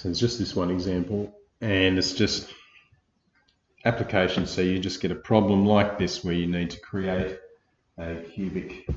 So there's just this one example, and it's just application. So you just get a problem like this where you need to create a cubic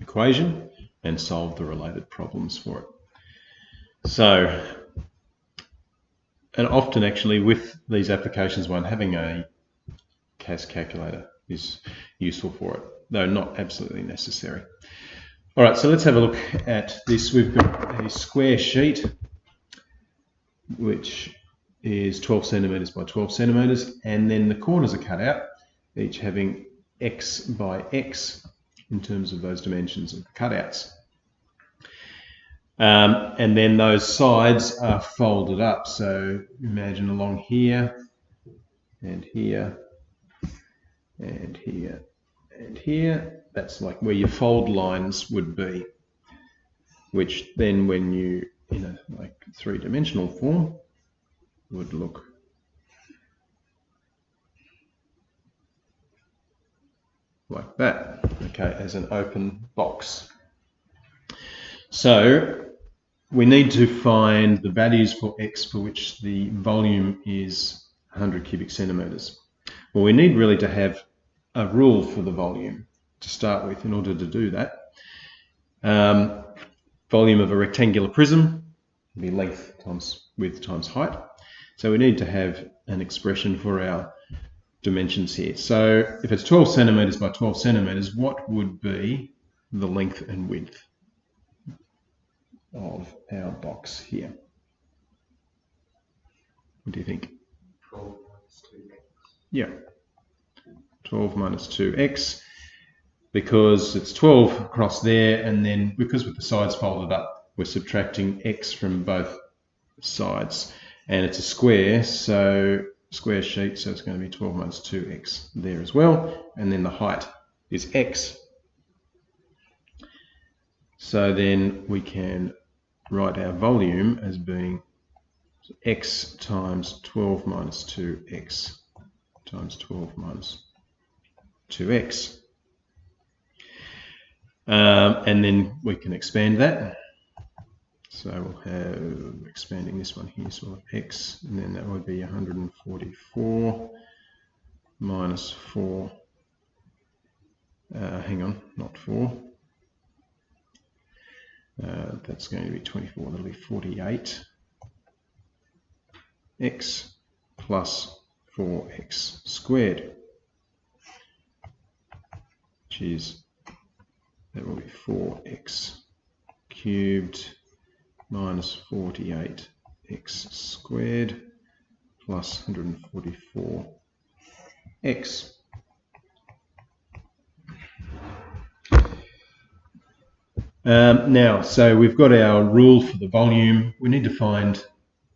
equation and solve the related problems for it. So, and often actually with these applications, having a CAS calculator is useful for it, though not absolutely necessary. All right, so let's have a look at this. We've got a square sheet which is 12 centimetres by 12 centimetres, and then the corners are cut out, each having x by x in terms of those dimensions of the cutouts. And then those sides are folded up. So imagine along here, and here, and here, and here. That's like where your fold lines would be, which then when you, in a like three-dimensional form, would look like that, okay, as an open box. So we need to find the values for x for which the volume is 100 cubic centimetres. Well, we need really to have a rule for the volume to start with in order to do that. Volume of a rectangular prism would be length times width times height. So we need to have an expression for our dimensions here. So if it's 12 centimetres by 12 centimetres, what would be the length and width of our box here? What do you think? 12 minus 2x. Yeah, 12 minus 2x, because it's 12 across there, and then because with the sides folded up, we're subtracting x from both sides, and it's a square, so square sheet, so it's going to be 12 minus 2x there as well, and then the height is x. So then we can write our volume as being x times 12 minus 2x times 12 minus 2x. And then we can expand that. So we'll have, expanding this one here, so we'll have x, and then that would be 144 minus 4, hang on, not 4. That's going to be 24, that'll be 48 x plus 4x squared, which is, that will be 4x cubed minus 48x squared plus 144x. Now, so we've got our rule for the volume. We need to find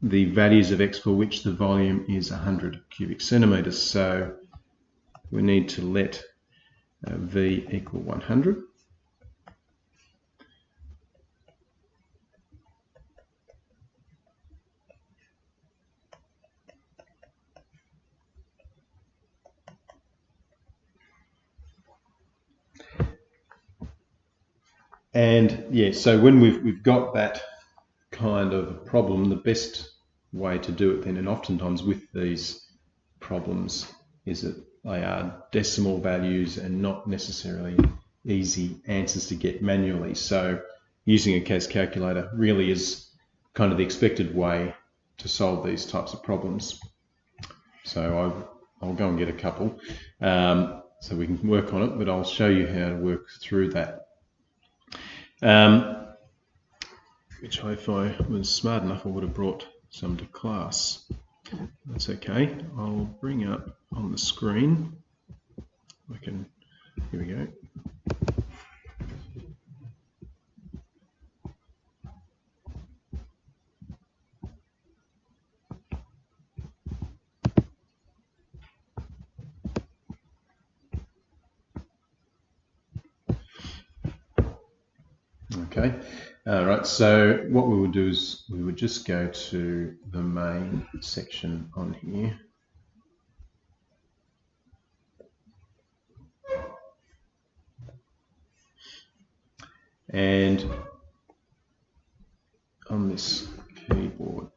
the values of x for which the volume is 100 cubic centimetres. So we need to let v equal 100. And yeah, so when we've got that kind of problem, the best way to do it then, and oftentimes with these problems, is that they are decimal values and not necessarily easy answers to get manually. So using a CAS calculator really is kind of the expected way to solve these types of problems. So I'll go and get a couple so we can work on it, but I'll show you how to work through that. Which if I was smart enough, I would have brought some to class. That's okay. I'll bring up on the screen. Here we go. Okay, all right, so what we would do is we would just go to the main section on here. And on this keyboard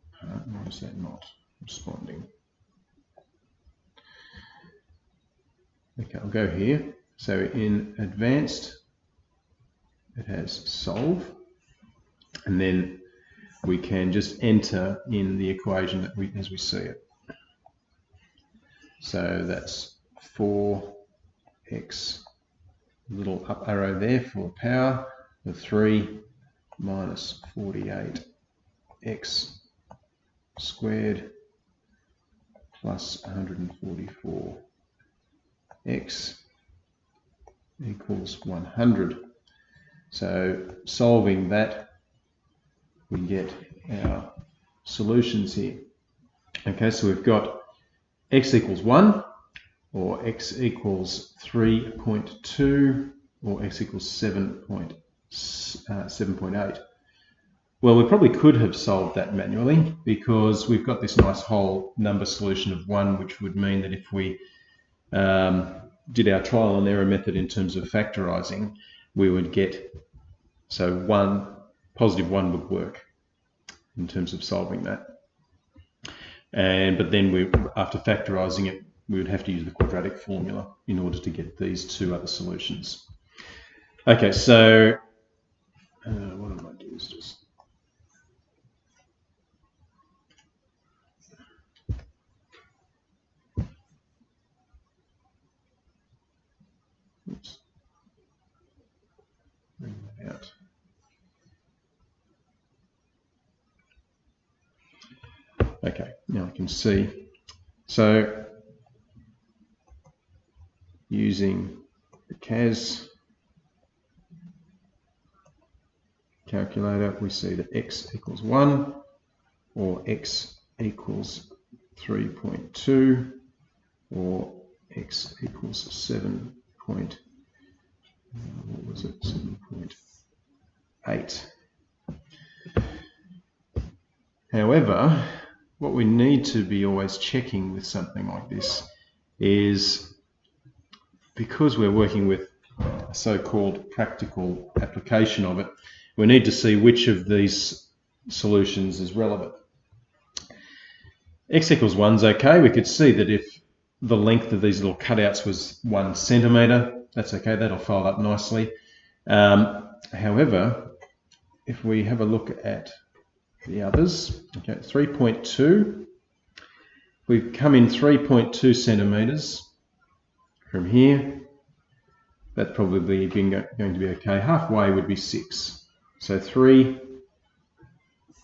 is that not responding? Okay, I'll go here. So in advanced, it has solve, and then we can just enter in the equation that as we see it. So that's 4x, little up arrow there for power, the 3 minus 48x squared plus 144x equals 100. So solving that, we get our solutions here. Okay, so we've got x equals 1, or x equals 3.2, or x equals 7.8. Well, we probably could have solved that manually, because we've got this nice whole number solution of 1, which would mean that if we did our trial and error method in terms of factorising, we would get, so 1, positive 1 would work in terms of solving that. But then after factorising it, we would have to use the quadratic formula in order to get these two other solutions. Okay, so what I might do is just bring that out. Okay, now I can see. So using the CAS calculator, we see that x equals 1, or x equals 3.2, or x equals 7.8. However, what we need to be always checking with something like this is, because we're working with a so-called practical application of it, we need to see which of these solutions is relevant. X equals 1 is okay. We could see that if the length of these little cutouts was 1 centimetre, that's okay, that'll file up nicely. However, if we have a look at the others, okay, 3.2, we've come in 3.2 centimetres from here. That's probably going to be okay. Halfway would be 6. So 3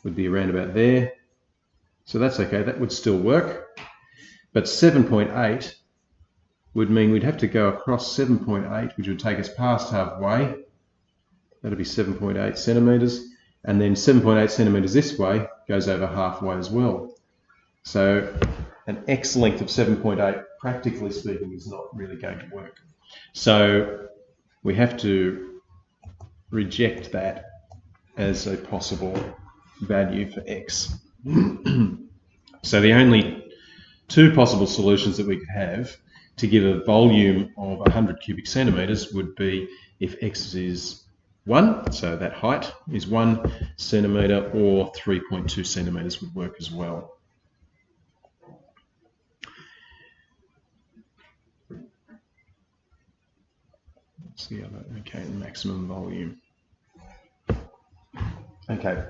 would be around about there. So that's okay, that would still work. But 7.8 would mean we'd have to go across 7.8, which would take us past halfway. That'll be 7.8 centimetres. And then 7.8 centimetres this way goes over halfway as well. So an x length of 7.8, practically speaking, is not really going to work. So we have to reject that as a possible value for x. So the only two possible solutions that we could have to give a volume of 100 cubic centimetres would be if x is 1, so that height is 1 centimetre, or 3.2 centimetres would work as well. That's the other, okay, maximum volume. Okay,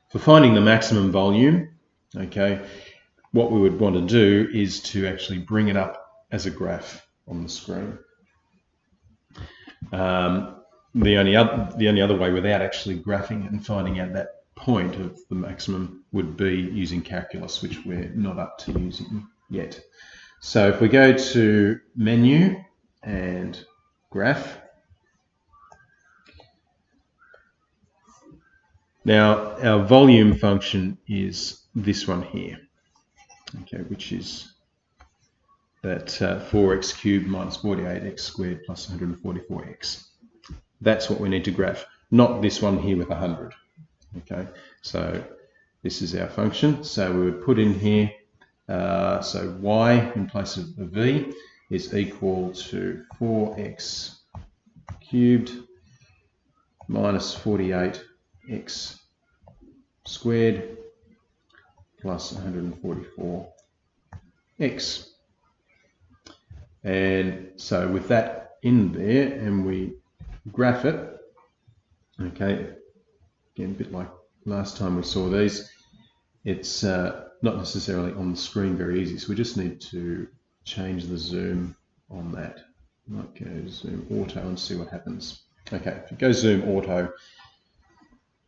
for finding the maximum volume, okay, what we would want to do is to actually bring it up as a graph on the screen. The only other way without actually graphing it and finding out that point of the maximum would be using calculus, which we're not up to using yet. So if we go to menu and graph, now our volume function is this one here, okay, which is that 4x cubed minus 48x squared plus 144x. That's what we need to graph, not this one here with 100. Okay, so this is our function. So we would put in here, so y in place of the v is equal to 4x cubed minus 48x squared plus 144x. And so with that in there, and we graph it, okay, again, a bit like last time we saw these, it's not necessarily on the screen very easy, so we just need to change the zoom on that. I might go zoom auto and see what happens. Okay, if you go zoom auto,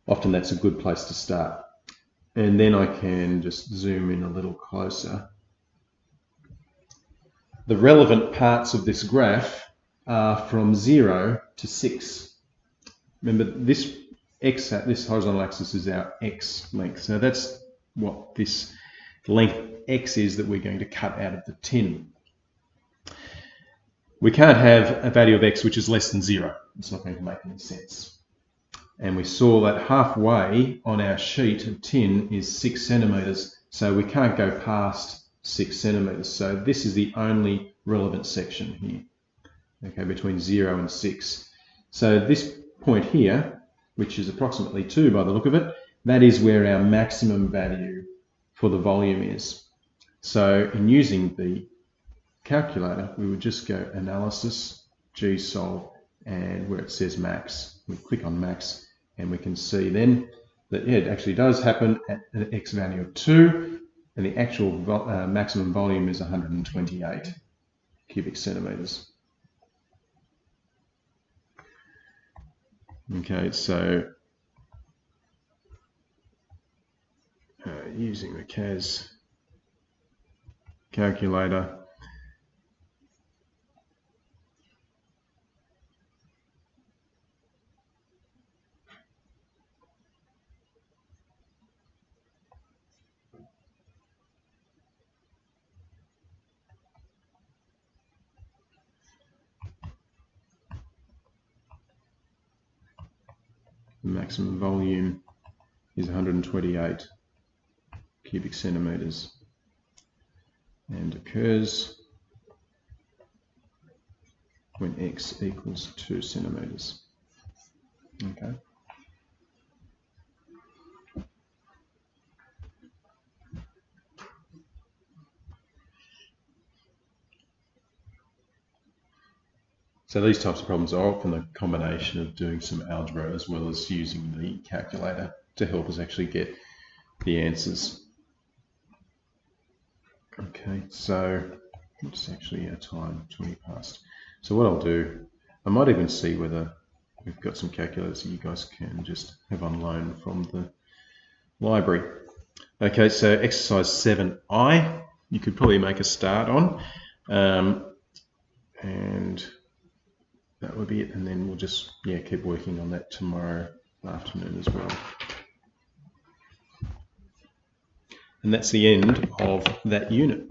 often that's a good place to start. And then I can just zoom in a little closer. The relevant parts of this graph are from 0 to 6. Remember, this horizontal axis is our x length. So that's what this length x is that we're going to cut out of the tin. We can't have a value of x which is less than 0. It's not going to make any sense. And we saw that halfway on our sheet of tin is 6 centimetres, so we can't go past 6 centimetres. So this is the only relevant section here, okay, between 0 and 6. So this point here, which is approximately 2 by the look of it, that is where our maximum value for the volume is. So in using the calculator, we would just go analysis, gsolve, and where it says max, we click on max, and we can see then that it actually does happen at an x value of 2, and the actual maximum volume is 128 cubic centimetres. Okay, so using the CAS calculator, the maximum volume is 128 cubic centimetres and occurs when x equals 2 centimetres. Okay. So these types of problems are often a combination of doing some algebra as well as using the calculator to help us actually get the answers. Okay, so it's actually our time, 20 past. So what I'll do, I might even see whether we've got some calculators that you guys can just have on loan from the library. Okay, so exercise 7I, you could probably make a start on. And that would be it, and then we'll just keep working on that tomorrow afternoon as well. And that's the end of that unit.